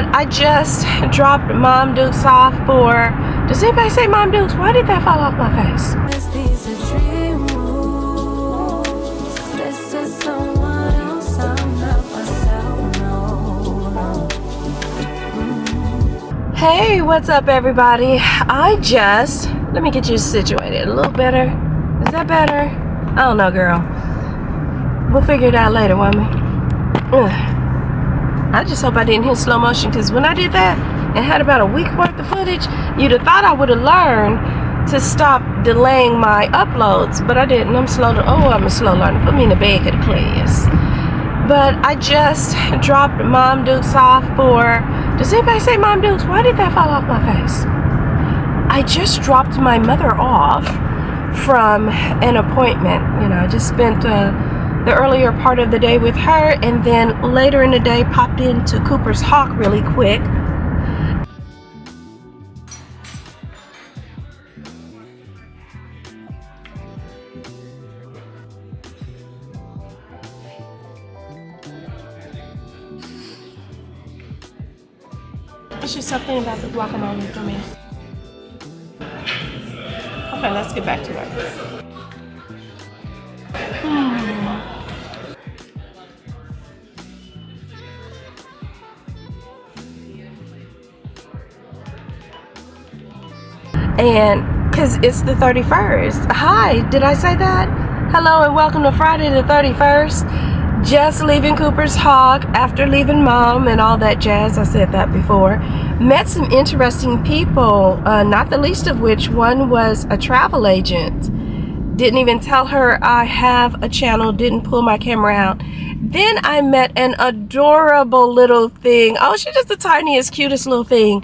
But I just dropped Mom Dukes off for, does anybody say Mom Dukes? Why did that fall off my face? Hey, what's up everybody? Let me get you situated a little better. Is that better? I don't know, girl. We'll figure it out later, won't we? I just hope I didn't hit slow motion, because when I did that and had about a week worth of footage, you'd have thought I would have learned to stop delaying my uploads, but I didn't. I'm a slow learner. Put me in the back of the class. But I just dropped Mom Dukes off for, does anybody say Mom Dukes? Why did that fall off my face? I just dropped my mother off from an appointment. You know, I just spent the earlier part of the day with her, and then later in the day popped into Cooper's Hawk really quick. It's just something about the guacamole for me. Okay, let's get back to it. And because it's the 31st. Hi, did I say that? Hello and welcome to Friday the 31st. Just leaving Cooper's Hawk after leaving Mom and all that jazz. I said that before. Met some interesting people, not the least of which one was a travel agent. Didn't even tell her I have a channel, didn't pull my camera out. Then I met an adorable little thing. Oh, she's just the tiniest, cutest little thing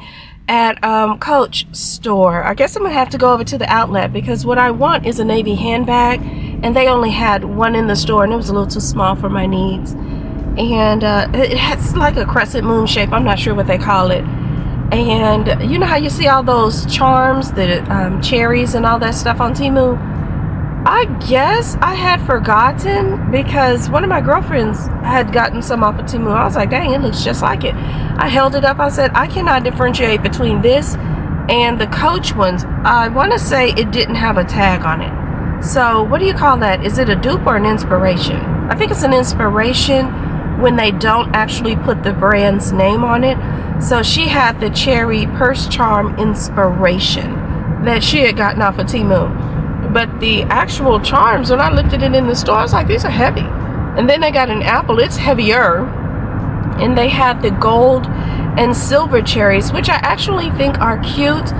at Coach store. I guess I'm gonna have to go over to the outlet, because what I want is a navy handbag, and they only had one in the store and it was a little too small for my needs. And it has like a crescent moon shape. I'm not sure what they call it. And you know how you see all those charms, the cherries and all that stuff on Temu? I guess I had forgotten, because one of my girlfriends had gotten some off of Temu. I was like, dang, it looks just like it. I held it up. I said, I cannot differentiate between this and the Coach ones. I want to say it didn't have a tag on it. So what do you call that? Is it a dupe or an inspiration? I think it's an inspiration when they don't actually put the brand's name on it. So she had the cherry purse charm inspiration that she had gotten off of Temu. But the actual charms, when I looked at it in the store, I was like, these are heavy. And then they got an apple, it's heavier. And they had the gold and silver cherries, which I actually think are cute.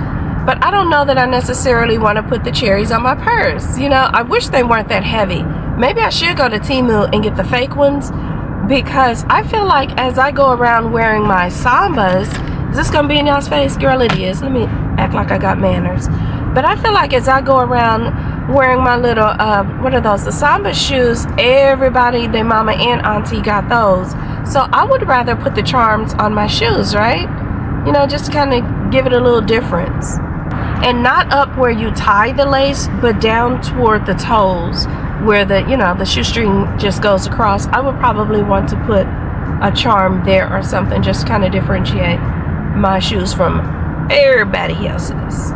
But I don't know that I necessarily want to put the cherries on my purse. You know, I wish they weren't that heavy. Maybe I should go to Temu and get the fake ones, because I feel like as I go around wearing my Sambas, is this going to be in y'all's face? Girl, it is. Let me act like I got manners. But I feel like as I go around wearing my little, what are those? The Samba shoes, everybody, their mama and auntie got those. So I would rather put the charms on my shoes, right? You know, just to kind of give it a little difference. And not up where you tie the lace, but down toward the toes where the, you know, the shoestring just goes across. I would probably want to put a charm there or something, just kind of differentiate my shoes from everybody else's.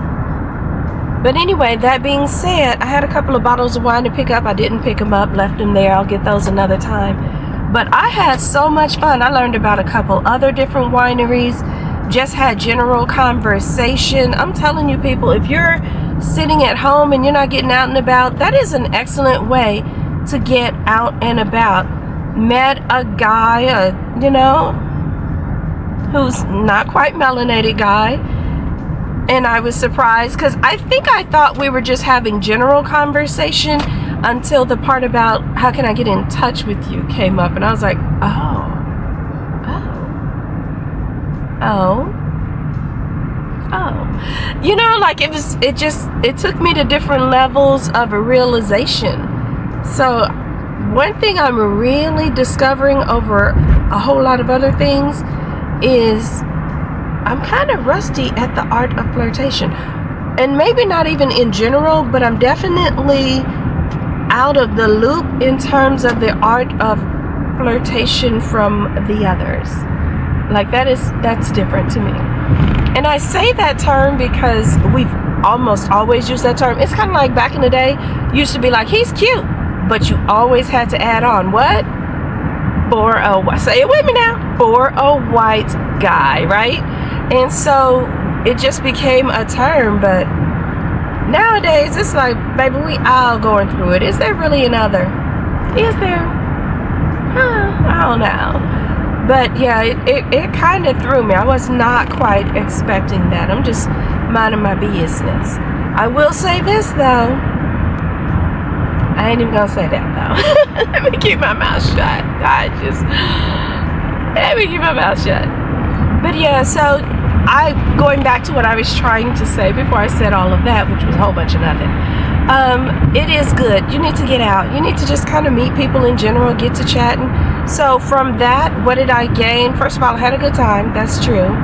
But anyway, that being said, I had a couple of bottles of wine to pick up. I didn't pick them up, left them there. I'll get those another time. But I had so much fun. I learned about a couple other different wineries. Just had general conversation. I'm telling you people, if you're sitting at home and you're not getting out and about, that is an excellent way to get out and about. Met a guy, you know, who's not quite melanated guy. And I was surprised, because I think I thought we were just having general conversation until the part about how can I get in touch with you came up. And I was like, oh, you know, like it took me to different levels of a realization. So one thing I'm really discovering over a whole lot of other things is I'm kind of rusty at the art of flirtation. And maybe not even in general, but I'm definitely out of the loop in terms of the art of flirtation from the others. Like that's different to me. And I say that term because we've almost always used that term. It's kind of like back in the day, used to be like, he's cute, but you always had to add on what? For a, say it with me now, for a white guy, right? And so it just became a term. But nowadays it's like, baby, we all going through it. Is there really another? Is there? I don't know. But yeah, it kind of threw me. I was not quite expecting that. I'm just minding my business. I will say this though. I ain't even gonna say that though. Let me keep my mouth shut. Let me keep my mouth shut. But yeah, so going back to what I was trying to say before I said all of that, which was a whole bunch of nothing. It is good. You need to get out. You need to just kind of meet people in general, get to chatting. So from that, what did I gain? First of all, I had a good time. That's true.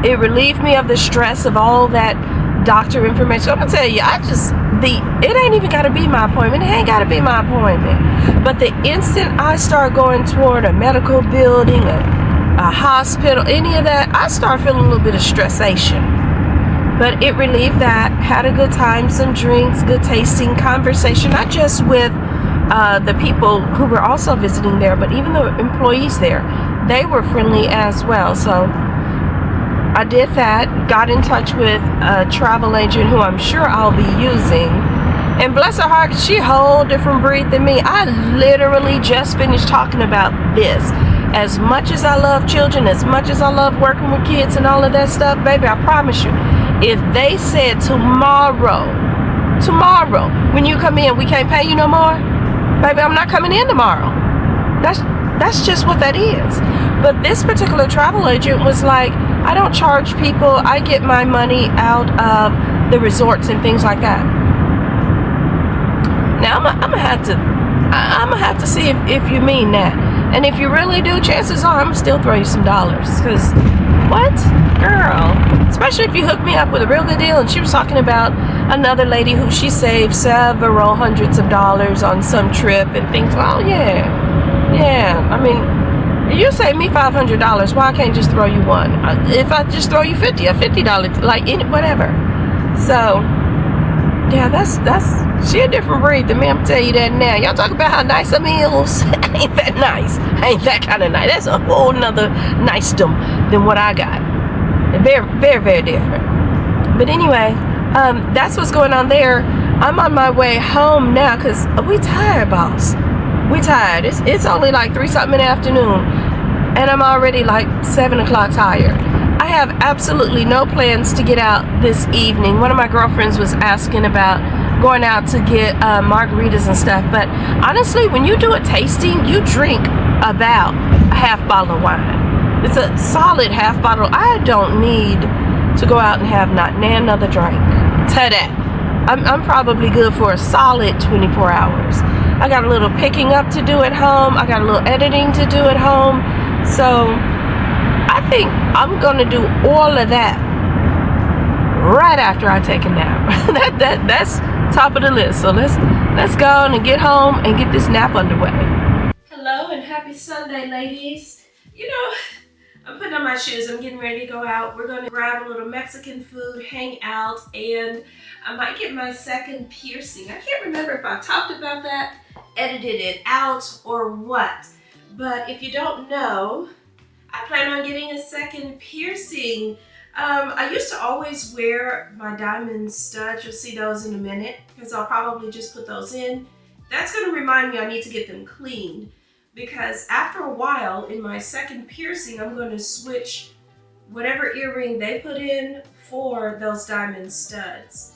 It relieved me of the stress of all that doctor information. I'm gonna tell you, it ain't even gotta be my appointment. It ain't gotta be my appointment. But the instant I start going toward a medical building, a hospital, any of that, I start feeling a little bit of stressation. But it relieved that. Had a good time, some drinks, good tasting conversation, not just with the people who were also visiting there, but even the employees there. They were friendly as well. So I did that, got in touch with a travel agent who I'm sure I'll be using. And bless her heart, she a whole different breed than me. I literally just finished talking about this. As much as I love children, as much as I love working with kids and all of that stuff, baby, I promise you, if they said tomorrow, when you come in, we can't pay you no more, baby, I'm not coming in tomorrow. That's just what that is. But this particular travel agent was like, I don't charge people. I get my money out of the resorts and things like that. Now I'm gonna have to see if you mean that. And if you really do, chances are I'm gonna still throw you some dollars. Cause what? Girl. Especially if you hook me up with a real good deal. And she was talking about another lady who she saved several hundreds of dollars on some trip and things. Oh yeah. I mean, you save me $500. Why I can't just throw you one? If I just throw you $50, like whatever. So yeah, that's she a different breed than me. I'm tell you that now. Y'all talk about how nice some is. Ain't that nice? Ain't that kind of nice? That's a whole nother nicedom than what I got. Very, very, very different. But anyway, that's what's going on there. I'm on my way home now because we tired, boss. We tired. It's only like 3-something in the afternoon, and I'm already like 7 o'clock tired. I have absolutely no plans to get out this evening. One of my girlfriends was asking about going out to get margaritas and stuff, but honestly, when you do a tasting, you drink about a half bottle of wine. It's a solid half bottle. I don't need to go out and have not another drink. Tell that. I'm probably good for a solid 24 hours. I got a little picking up to do at home. I got a little editing to do at home. So I think I'm gonna do all of that right after I take a nap. That's top of the list. So let's go on and get home and get this nap underway. Hello and happy Sunday, ladies. You know, I'm putting on my shoes. I'm getting ready to go out. We're gonna grab a little Mexican food, hang out, and I might get my second piercing. I can't remember if I talked about that, edited it out, or what. But if you don't know, I plan on getting a second piercing. I used to always wear my diamond studs. You'll see those in a minute because I'll probably just put those in. That's going to remind me I need to get them cleaned because after a while in my second piercing, I'm going to switch whatever earring they put in for those diamond studs.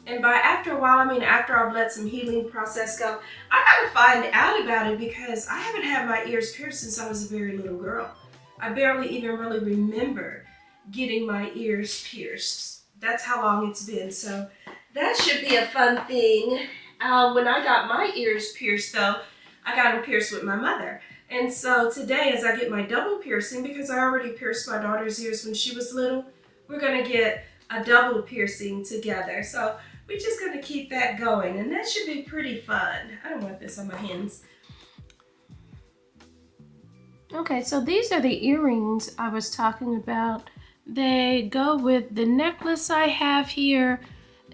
And by after a while, I mean after I've let some healing process go, I gotta find out about it because I haven't had my ears pierced since I was a very little girl. I barely even really remember getting my ears pierced. That's how long it's been. So that should be a fun thing. When I got my ears pierced though, I got them pierced with my mother. And so today as I get my double piercing, because I already pierced my daughter's ears when she was little, we're gonna get a double piercing together. So we're just gonna keep that going and that should be pretty fun. I don't want this on my hands. Okay, so these are the earrings I was talking about. They go with the necklace I have here,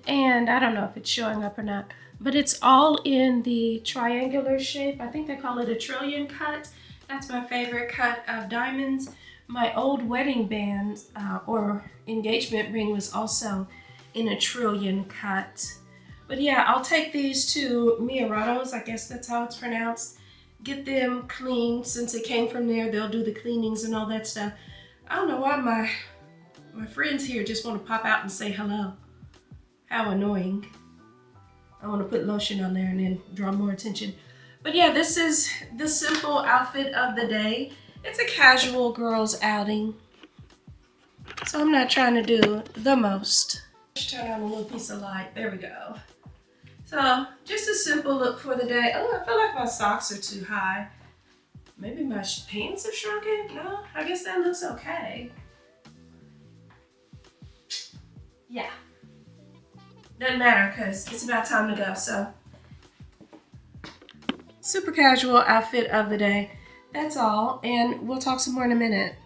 and I don't know if it's showing up or not, but it's all in the triangular shape. I think they call it a trillion cut. That's my favorite cut of diamonds. My old wedding band or engagement ring was also in a trillion cut. But yeah, I'll take these to Miorado's, I guess that's how it's pronounced. Get them cleaned. Since it came from there, they'll do the cleanings and all that stuff. I don't know why my friends here just want to pop out and say hello. How annoying. I want to put lotion on there and then draw more attention. But yeah, this is the simple outfit of the day. It's a casual girls outing. So I'm not trying to do the most. Let's turn on a little piece of light. There we go. So just a simple look for the day. Oh, I feel like my socks are too high. Maybe my pants are shrunken? No, I guess that looks okay. Yeah. Doesn't matter because it's about time to go, so. Super casual outfit of the day. That's all, and we'll talk some more in a minute.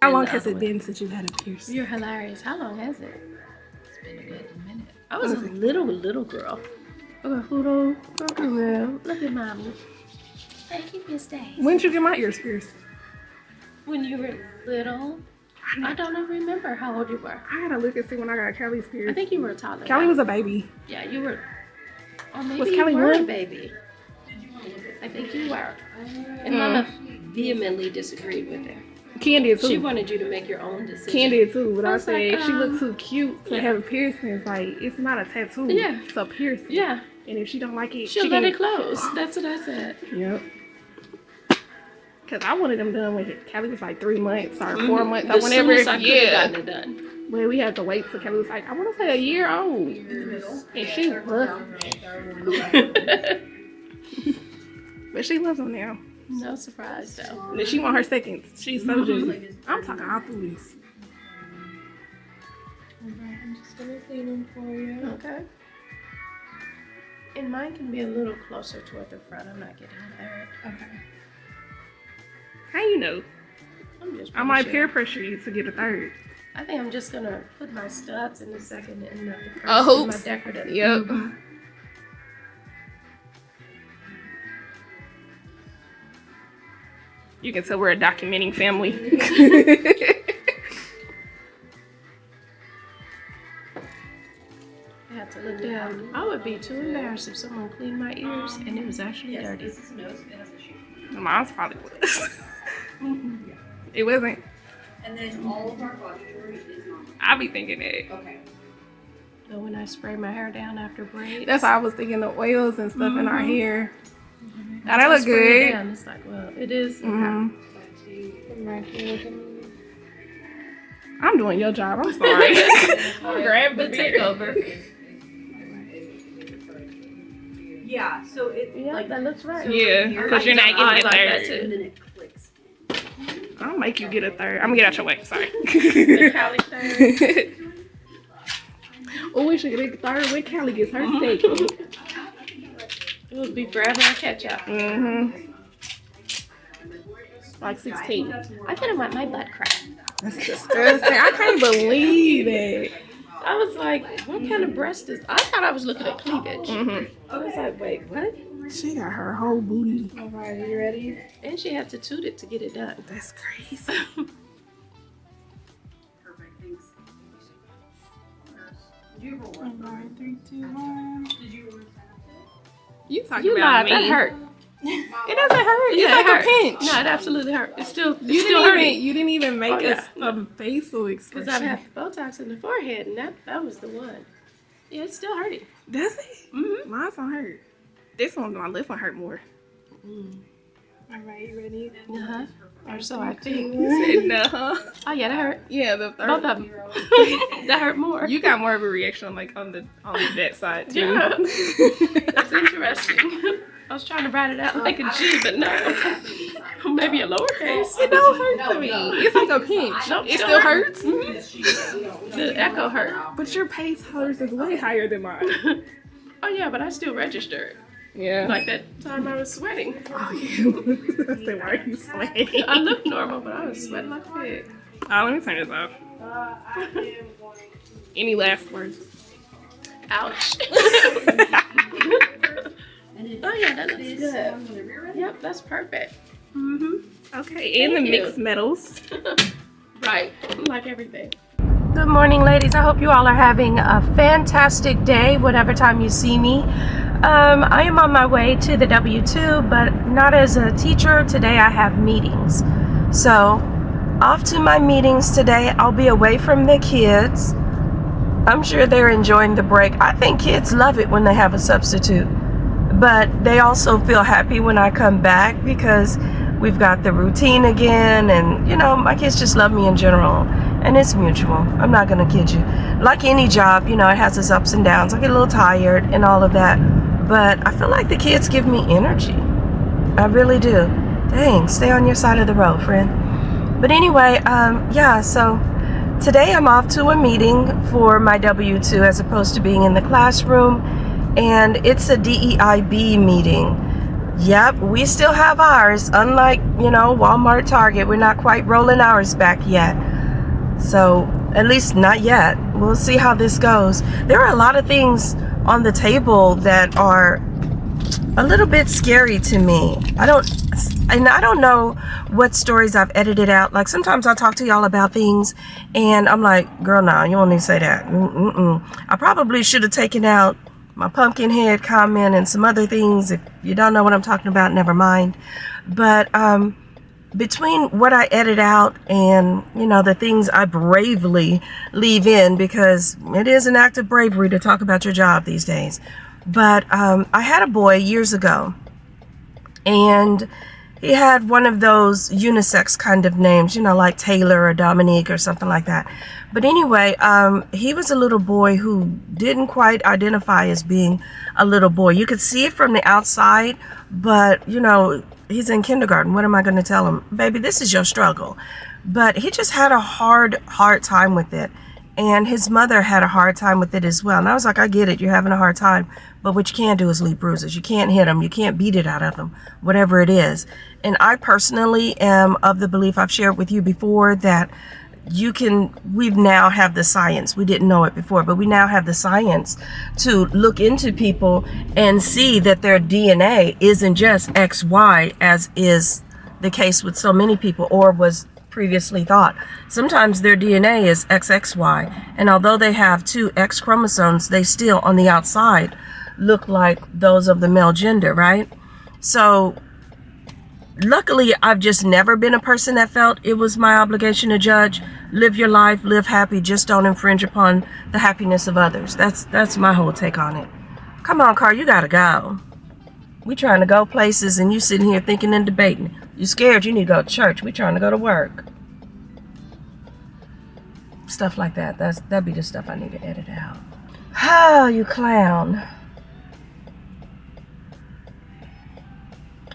How long has it been since you've had a piercing? You're hilarious. How long has it? It's been a good minute. I was a little girl. Okay, hold on. Okay, man. Look at mommy. Hey, keep your stays. When did you get my ears pierced? When you were little. I don't remember how old you were. I gotta look and see when I got Kelly's pierced. I think you were a toddler. Kelly was a baby. Yeah, you were. Or maybe Was you Kelly were a one? baby. I think you were. And Mama vehemently disagreed with it. Candy too. She wanted you to make your own decision. Candy too, but I was said like, she looked too cute to have a piercing. It's like, it's not a tattoo. Yeah. It's a piercing. Yeah. And if she don't like it, She'll she let can... it close. That's what I said. Yep. Cause I wanted them done when Kelly was like 3 months or 4 months or whenever. I could have gotten it done. But we had to wait till Kelly was like, I want to say a year old. And she was. But she loves them now. No surprise though. And she want her seconds. She's so jealous. I'm talking all through this. Alright, I'm just gonna clean them for you. Okay. And mine can be a little closer toward the front. I'm not getting it hurt. Okay. How you know? I might sure. peer pressure you to get a third. I think I'm just gonna put my studs in a second and the first Oh, my decorative. Yep. You can tell we're a documenting family. I have to look down. I would be too embarrassed if someone cleaned my ears and it was actually dirty. This is nose, it has a shoe. Mine's probably was. It wasn't. And then all of our body jewelry is not. I be thinking that. Okay. But when I spray my hair down after braids. That's why I was thinking the oils and stuff in our hair. Now once that I look spray it good. down, it's like, well, it is. I'm doing your job. I'm sorry. Grab the take over. Yeah, so it Yeah, like that looks right. Yeah, because you're not I getting like a that third. and then it clicks. I'll make you get a third. I'm gonna get out your way. Sorry. The Cali third. Oh, we should get a third when Callie gets her second. It will be forever a catch up. Like 16. I didn't want my butt cracked. That's disgusting. I can't believe it. I was like, what kind of breast is? I thought I was looking at cleavage. I was like, wait, what? She got her whole booty. All right, are you ready? And she had to toot it to get it done. That's crazy. Perfect, thanks. Did you ever work? 3, 2, 1. Did you ever You talking You about lied. me? That hurt. It doesn't hurt. It's Yeah, like it hurt. a pinch. No, it absolutely hurt. It's still You didn't even make Oh, yeah. a facial Because expression. I've had Botox in the forehead, and that was the one. Yeah, it's still hurting. Does it? Mm-hmm. Mine's don't hurt. This one, my lip one hurt more. All right, you ready? Uh-huh. Or so I think. You said no. Oh, yeah, that hurt. Yeah, the third. Both of them. That hurt more. You got more of a reaction like on that side too. Yeah. That's interesting. I was trying to write it out like a G, but no. Maybe a lowercase. It don't hurt to me. It's like a pinch. Nope, It still hurts. The echo hurt. But your pace hers is way higher than mine. Oh, yeah, but I still registered. Yeah. Like that time I was sweating. Oh, yeah. I said, why are you sweating? I look normal, but I was sweating like a pig. Oh, let me turn this off. Any last words? Ouch. Oh yeah, that looks good. Yep, that's perfect. Okay, and Thank the you. mixed metals. Right, like everything. Good morning, ladies. I hope you all are having a fantastic day, whatever time you see me. I am on my way to the W-2, but not as a teacher. Today I have meetings. So, off to my meetings today. I'll be away from the kids. I'm sure they're enjoying the break. I think kids love it when they have a substitute. But they also feel happy when I come back because we've got the routine again, and you know, my kids just love me in general, and it's mutual. I'm not gonna kid you. Like any job, you know, it has its ups and downs. I get a little tired and all of that, but I feel like the kids give me energy. I really do. Dang, stay on your side of the road, friend. But anyway, yeah, so today I'm off to a meeting for my W-2 as opposed to being in the classroom, and it's a DEIB meeting. Yep, we still have ours. Unlike, you know, Walmart, Target, we're not quite rolling ours back yet. So, at least not yet. We'll see how this goes. There are a lot of things on the table that are a little bit scary to me. I don't know what stories I've edited out. Like, sometimes I talk to y'all about things, and I'm like, girl, nah, you don't need to say that. I probably should have taken out my pumpkin head comment and some other things. If you don't know what I'm talking about, never mind. But between what I edit out and, you know, the things I bravely leave in, because it is an act of bravery to talk about your job these days. But I had a boy years ago, and he had one of those unisex kind of names, you know, like Taylor or Dominique or something like that. But anyway, he was a little boy who didn't quite identify as being a little boy. You could see it from the outside, but, you know, he's in kindergarten. What am I going to tell him? Baby, this is your struggle. But he just had a hard time with it. And his mother had a hard time with it as well. And I was like, I get it. You're having a hard time. But what you can't do is leave bruises. You can't hit them. You can't beat it out of them, whatever it is. And I personally am of the belief, I've shared with you before, that we now have the science. We didn't know it before, but we now have the science to look into people and see that their DNA isn't just XY, as is the case with so many people, or was previously thought. Sometimes their DNA is XXY, and although they have two X chromosomes, they still on the outside look like those of the male gender, right? So luckily, I've just never been a person that felt it was my obligation to judge. Live your life, live happy, just don't infringe upon the happiness of others. That's my whole take on it. Come on, Car, you gotta go. We trying to go places and you sitting here thinking and debating. You scared you need to go to church. We trying to go to work. Stuff like that. That'd be the stuff I need to edit out. Ah, you clown.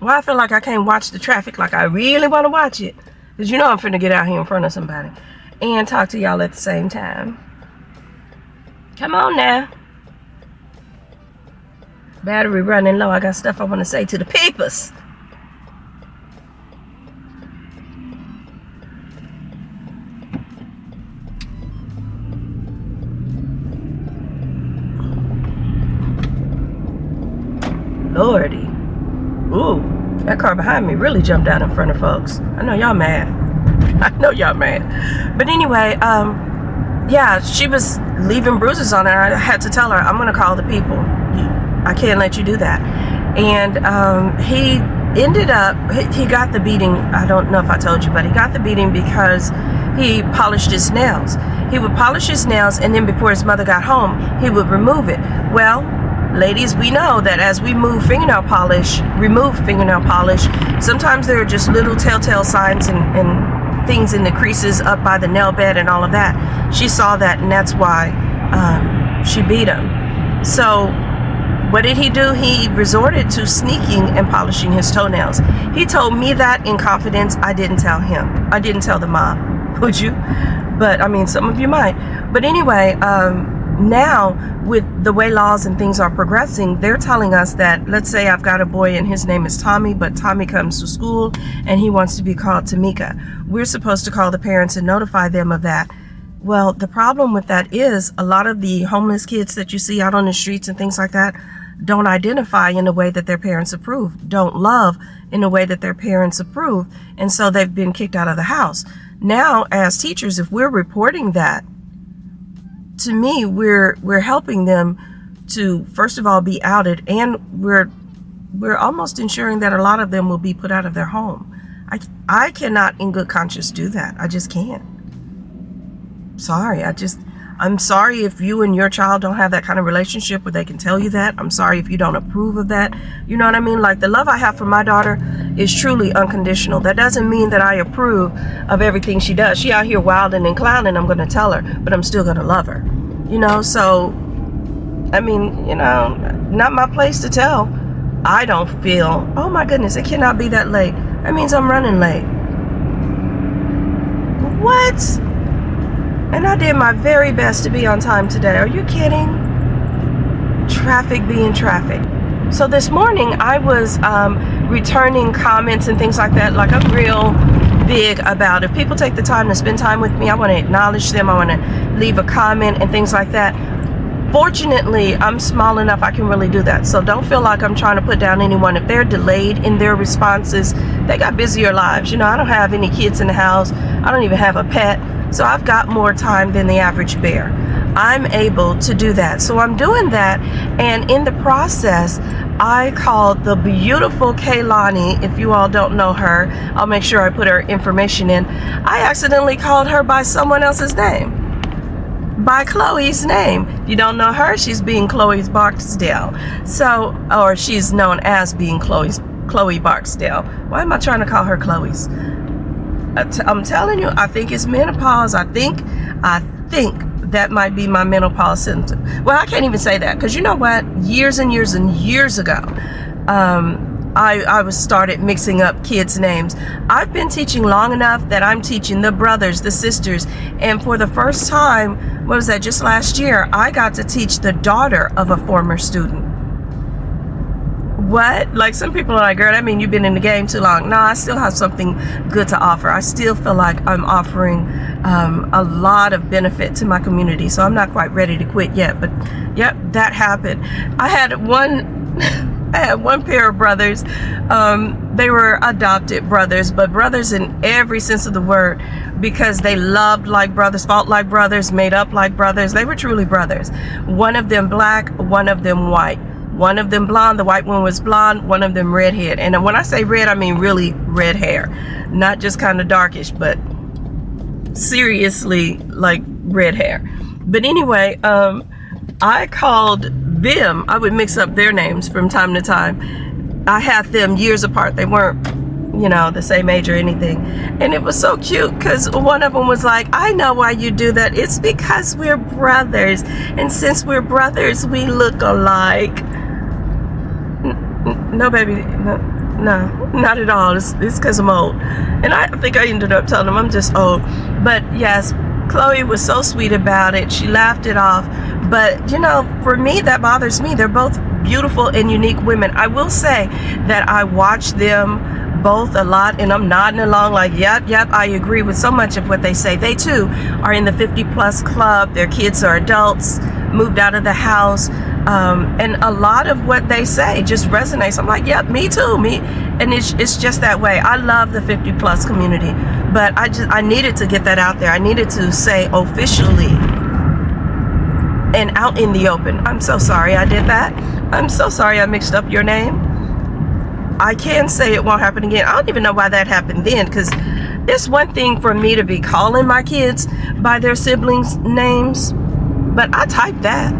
Well, I feel like I can't watch the traffic like I really want to watch it. Because you know I'm finna get out here in front of somebody and talk to y'all at the same time. Come on now. Battery running low. I got stuff I want to say to the peepers. Lordy. Ooh, that car behind me really jumped out in front of folks. I know y'all mad. I know y'all mad. But anyway, yeah, she was leaving bruises on her. I had to tell her, I'm going to call the people. I can't let you do that. And he ended up, he got the beating. I don't know if I told you, but he got the beating because he polished his nails. He would polish his nails, and then before his mother got home, he would remove it. Well, ladies, we know that as we remove fingernail polish, sometimes there are just little telltale signs and things in the creases up by the nail bed and all of that. She saw that, and that's why she beat him. So what did he do? He resorted to sneaking and polishing his toenails. He told me that in confidence. I didn't tell him. I didn't tell the mom. Would you? But I mean, some of you might. But anyway, Now, with the way laws and things are progressing, they're telling us that, let's say I've got a boy and his name is Tommy, but Tommy comes to school and he wants to be called Tamika. We're supposed to call the parents and notify them of that. Well, the problem with that is a lot of the homeless kids that you see out on the streets and things like that don't identify in a way that their parents approve, don't love in a way that their parents approve, and so they've been kicked out of the house. Now, as teachers, if we're reporting that, to me, we're helping them to, first of all, be outed, and we're almost ensuring that a lot of them will be put out of their home. I cannot in good conscience do that. I just can't. Sorry, I'm sorry if you and your child don't have that kind of relationship where they can tell you that. I'm sorry if you don't approve of that. You know what I mean? Like, the love I have for my daughter is truly unconditional. That doesn't mean that I approve of everything she does. She out here wilding and clowning, I'm going to tell her, but I'm still going to love her. You know, so, I mean, you know, not my place to tell. I don't feel, oh my goodness, it cannot be that late. That means I'm running late. What? And I did my very best to be on time today. Are you kidding? Traffic being traffic. So this morning I was returning comments and things like that. Like, I'm real big about, if people take the time to spend time with me, I want to acknowledge them. I want to leave a comment and things like that. Fortunately, I'm small enough I can really do that. So don't feel like I'm trying to put down anyone. If they're delayed in their responses, they got busier lives. You know, I don't have any kids in the house. I don't even have a pet. So I've got more time than the average bear. I'm able to do that. So I'm doing that. And in the process, I called the beautiful Kaylani. If you all don't know her, I'll make sure I put her information in. I accidentally called her by someone else's name. By Chloe's name. If you don't know her, she's being Chloe's Barksdale. So, or she's known as being Chloe Barksdale. Why am I trying to call her Chloe's? I'm telling you, I think it's menopause. I think that might be my menopause symptom. Well, I can't even say that, because you know what? Years and years and years ago, I was started mixing up kids' names. I've been teaching long enough that I'm teaching the brothers, the sisters, and for the first time, what was that, just last year, I got to teach the daughter of a former student. What? Like, some people are like, girl, I mean, you've been in the game too long. No, I still have something good to offer. I still feel like I'm offering a lot of benefit to my community. So I'm not quite ready to quit yet. But yep, that happened. I had one pair of brothers. They were adopted brothers, but brothers in every sense of the word, because they loved like brothers, fought like brothers, made up like brothers. They were truly brothers. One of them black, one of them white. One of them blonde, the white one was blonde, one of them redhead. And when I say red, I mean really red hair. Not just kind of darkish, but seriously like red hair. But anyway, I called them, I would mix up their names from time to time. I had them years apart. They weren't, you know, the same age or anything. And it was so cute, because one of them was like, I know why you do that. It's because we're brothers. And since we're brothers, we look alike. No, baby, no, not at all. It's because I'm old. And I think I ended up telling them I'm just old. But yes, Chloe was so sweet about it. She laughed it off. But, you know, for me, that bothers me. They're both beautiful and unique women. I will say that I watch them both a lot, and I'm nodding along like, yep, I agree with so much of what they say. They too are in the 50+ club. Their kids are adults, moved out of the house. And a lot of what they say just resonates. I'm like, yep, me too, me. And it's just that way. I love the 50+ community, but I needed to get that out there. I needed to say officially and out in the open, I'm so sorry I did that. I'm so sorry I mixed up your name. I can say it won't happen again. I don't even know why that happened then, because it's one thing for me to be calling my kids by their siblings' names, but I typed that.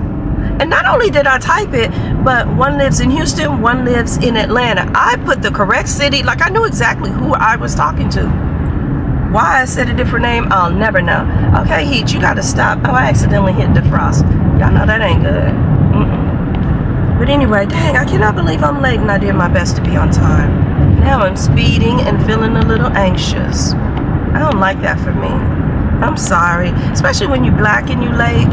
And not only did I type it, but one lives in Houston, one lives in Atlanta. I put the correct city, like I knew exactly who I was talking to. Why I said a different name, I'll never know. Okay, Heat, you gotta stop. Oh, I accidentally hit defrost. Y'all know that ain't good. But anyway, dang, I cannot believe I'm late and I did my best to be on time. Now I'm speeding and feeling a little anxious. I don't like that for me. I'm sorry, especially when you're black and you're late.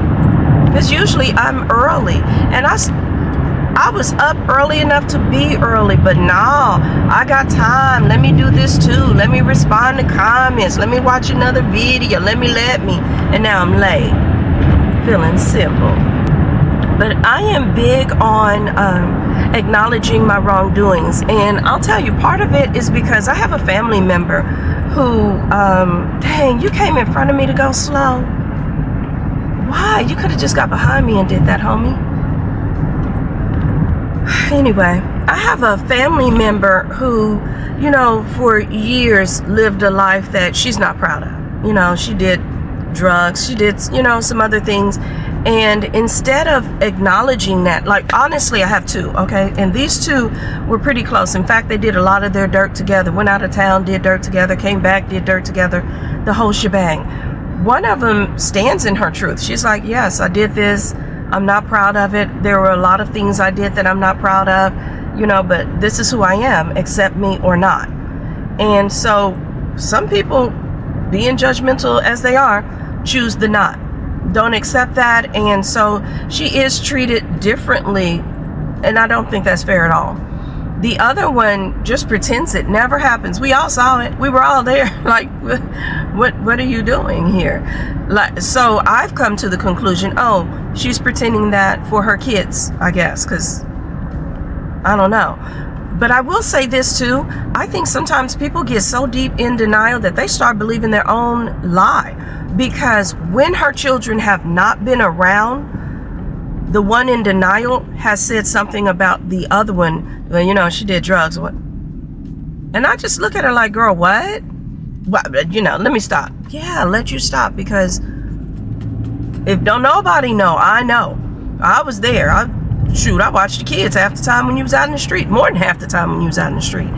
Because usually I'm early, and I was up early enough to be early, but no, I got time. Let me do this too. Let me respond to comments. Let me watch another video. Let me. And now I'm late. Feeling simple. But I am big on acknowledging my wrongdoings. And I'll tell you, part of it is because I have a family member who, dang, you came in front of me to go slow. Why? You could have just got behind me and did that, homie. Anyway, I have a family member who, you know, for years lived a life that she's not proud of. You know, she did drugs, she did, you know, some other things. And instead of acknowledging that, like, honestly, I have two, okay? And these two were pretty close. In fact, they did a lot of their dirt together. Went out of town, did dirt together, came back, did dirt together, the whole shebang. One of them stands in her truth. She's like, yes, I did this. I'm not proud of it. There were a lot of things I did that I'm not proud of, you know, but this is who I am, accept me or not. And so some people, being judgmental as they are, choose the not. Don't accept that. And so she is treated differently. And I don't think that's fair at all. The other one just pretends it never happens. We all saw it. We were all there. Like, what are you doing here? Like, so I've come to the conclusion, oh, she's pretending that for her kids, I guess, because I don't know. But I will say this too. I think sometimes people get so deep in denial that they start believing their own lie. Because when her children have not been around, the one in denial has said something about the other one. Well, you know, she did drugs. What? And I just look at her like, girl, what? What? You know, let me stop. Yeah, let you stop, because if don't nobody know, I know. I was there. I watched the kids half the time when you was out in the street. More than half the time when you was out in the street.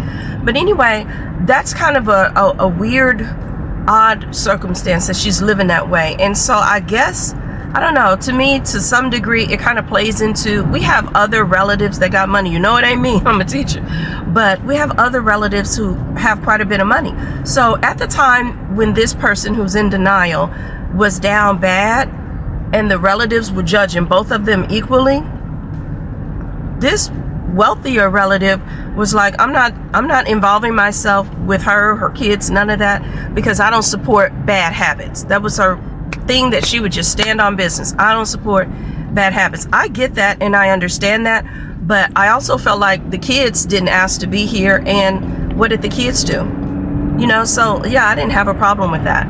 But anyway, that's kind of a weird, odd circumstance that she's living that way. And so I guess, I don't know, to me, to some degree, it kind of plays into, we have other relatives that got money. You know it ain't me, I'm a teacher. But we have other relatives who have quite a bit of money. So at the time when this person who's in denial was down bad, and the relatives were judging both of them equally, this wealthier relative was like, I'm not involving myself with her kids, none of that, because I don't support bad habits. That was her thing, that she would just stand on business. I don't support bad habits. I get that and I understand that, but I also felt like the kids didn't ask to be here, and what did the kids do? You know, so yeah, I didn't have a problem with that.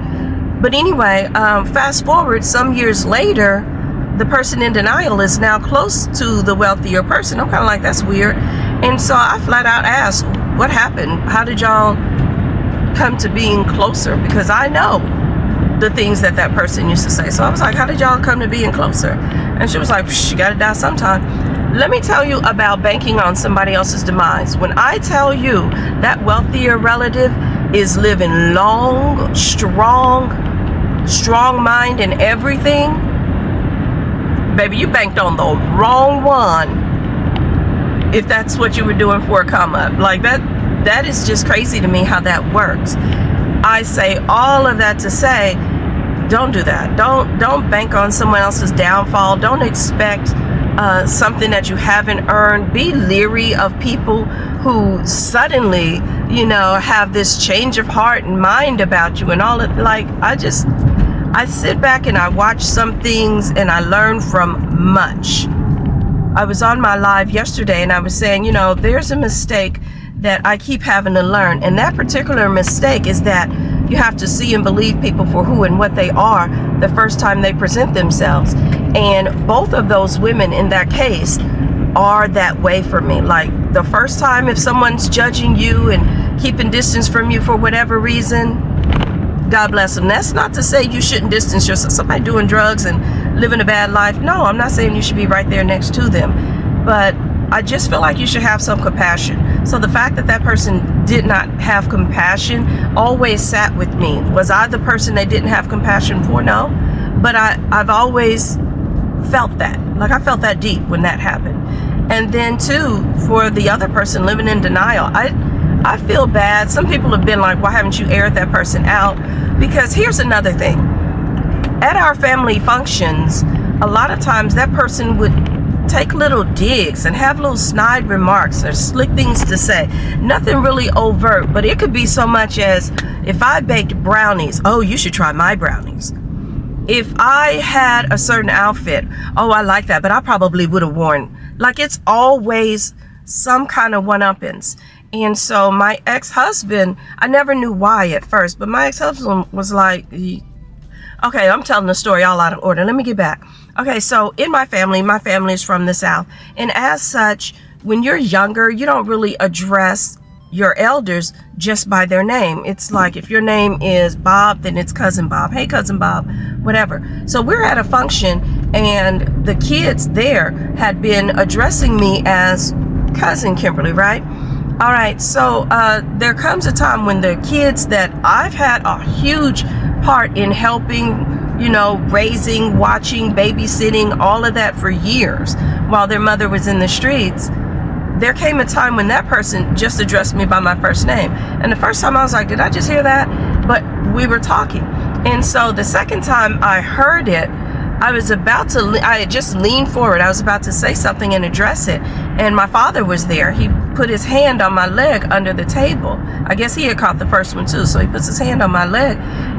But anyway, fast forward some years later, the person in denial is now close to the wealthier person. I'm kind of like, that's weird. And so I flat out asked, what happened? How did y'all come to being closer? Because I know the things that person used to say. So I was like, how did y'all come to being closer? And she was like, you gotta die sometime. Let me tell you about banking on somebody else's demise. When I tell you that wealthier relative is living long, strong mind and everything, baby, you banked on the wrong one if that's what you were doing for a come up. Like, that is just crazy to me how that works. I say all of that to say, don't do that. Don't bank on someone else's downfall. Don't expect something that you haven't earned. Be leery of people who suddenly, you know, have this change of heart and mind about you and all of, like, I sit back and I watch some things and I learn from much. I was on my live yesterday and I was saying, you know, there's a mistake that I keep having to learn. And that particular mistake is that you have to see and believe people for who and what they are the first time they present themselves. And both of those women in that case are that way for me. Like, the first time, if someone's judging you and keeping distance from you for whatever reason, God bless them. That's not to say you shouldn't distance yourself. Somebody doing drugs and living a bad life, no, I'm not saying you should be right there next to them. But I just feel like you should have some compassion. So the fact that person did not have compassion always sat with me. Was I the person they didn't have compassion for? No. But I've always felt that. Like, I felt that deep when that happened. And then too, for the other person living in denial, I feel bad. Some people have been like, why haven't you aired that person out? Because here's another thing. At our family functions, a lot of times that person would take little digs and have little snide remarks or slick things to say. Nothing really overt, but it could be so much as, if I baked brownies, oh, you should try my brownies. If I had a certain outfit, oh, I like that, but I probably would have worn. Like, it's always some kind of one-uppings. And so my ex-husband, I never knew why at first, but my ex-husband was like, okay, I'm telling the story all out of order. Let me get back. Okay, so in my family is from the South. And as such, when you're younger, you don't really address your elders just by their name. It's like, if your name is Bob, then it's Cousin Bob. Hey, Cousin Bob, whatever. So we're at a function, and the kids there had been addressing me as Cousin Kymberly, right? All right, so there comes a time when the kids that I've had a huge part in helping, you know, raising, watching, babysitting, all of that for years while their mother was in the streets, there came a time when that person just addressed me by my first name. And the first time I was like, did I just hear that? But we were talking. And so the second time I heard it, I had just leaned forward. I was about to say something and address it. And my father was there. He put his hand on my leg under the table. I guess he had caught the first one too. So he puts his hand on my leg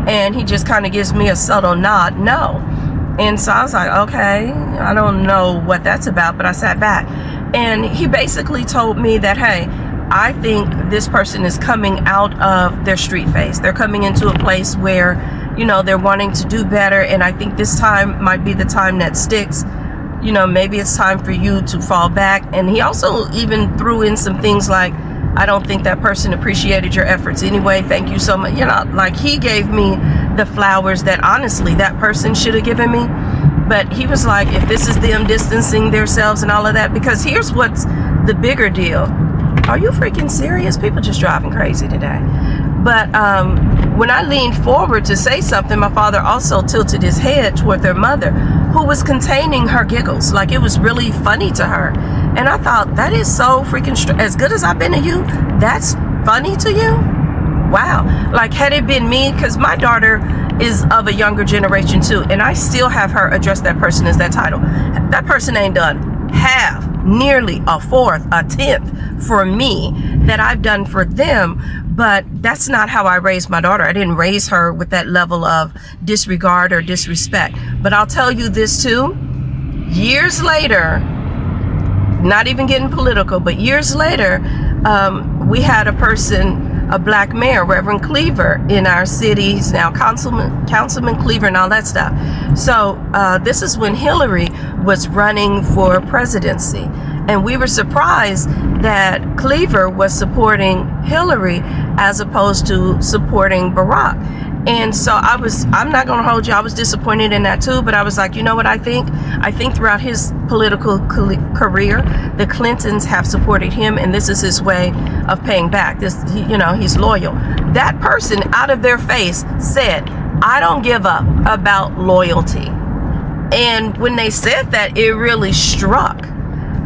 and he just kind of gives me a subtle nod, no. And so I was like, okay, I don't know what that's about, but I sat back. And he basically told me that, hey, I think this person is coming out of their street phase. They're coming into a place where, you know, they're wanting to do better. And I think this time might be the time that sticks. You know, maybe it's time for you to fall back. And he also even threw in some things like, I don't think that person appreciated your efforts anyway. Thank you so much. You know, like, he gave me the flowers that honestly that person should have given me. But he was like, if this is them distancing themselves and all of that, because here's what's the bigger deal. Are you freaking serious? People just driving crazy today. But when I leaned forward to say something, my father also tilted his head toward their mother, who was containing her giggles. Like, it was really funny to her. And I thought, that is so freaking as good as I've been to you, that's funny to you? Wow. Like, had it been me, because my daughter is of a younger generation too, and I still have her address that person as that title. That person ain't done half, nearly a fourth, a tenth for me that I've done for them. But that's not how I raised my daughter. I didn't raise her with that level of disregard or disrespect. But I'll tell you this too, years later, not even getting political, but years later, we had a person, a black mayor, Reverend Cleaver, in our city. He's now Councilman Cleaver and all that stuff. So this is when Hillary was running for presidency. And we were surprised that Cleaver was supporting Hillary as opposed to supporting Barack. And so I'm not going to hold you, I was disappointed in that too, but I was like, you know what I think? I think throughout his political career, the Clintons have supported him, and this is his way of paying back. You know, he's loyal. That person out of their face said, I don't give up about loyalty. And when they said that, it really struck.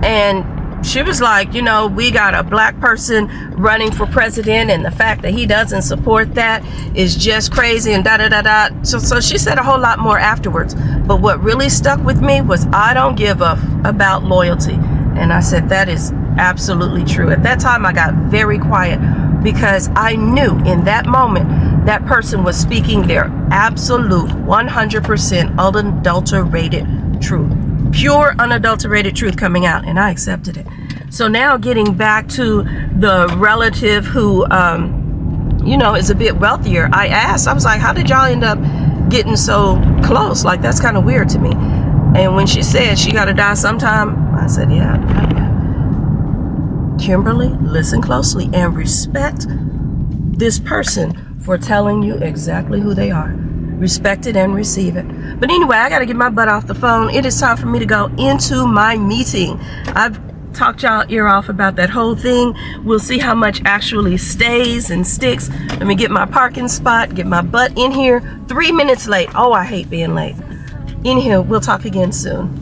And she was like, you know, we got a black person running for president, and the fact that he doesn't support that is just crazy, and da-da-da-da. So she said a whole lot more afterwards. But what really stuck with me was, I don't give a about loyalty. And I said, that is absolutely true. At that time, I got very quiet because I knew in that moment that person was speaking their absolute 100% unadulterated truth. Pure unadulterated truth coming out, and I accepted it. So now getting back to the relative who you know, is a bit wealthier, I asked, I was like, how did y'all end up getting so close? Like, that's kind of weird to me. And when she said she gotta die sometime, I said, yeah. Kymberly, listen closely and respect this person for telling you exactly who they are. Respect it and receive it. But anyway, I got to get my butt off the phone. It is time for me to go into my meeting. I've talked y'all ear off about that whole thing. We'll see how much actually stays and sticks. Let me get my parking spot, get my butt in here. 3 minutes late. Oh, I hate being late. In here, we'll talk again soon.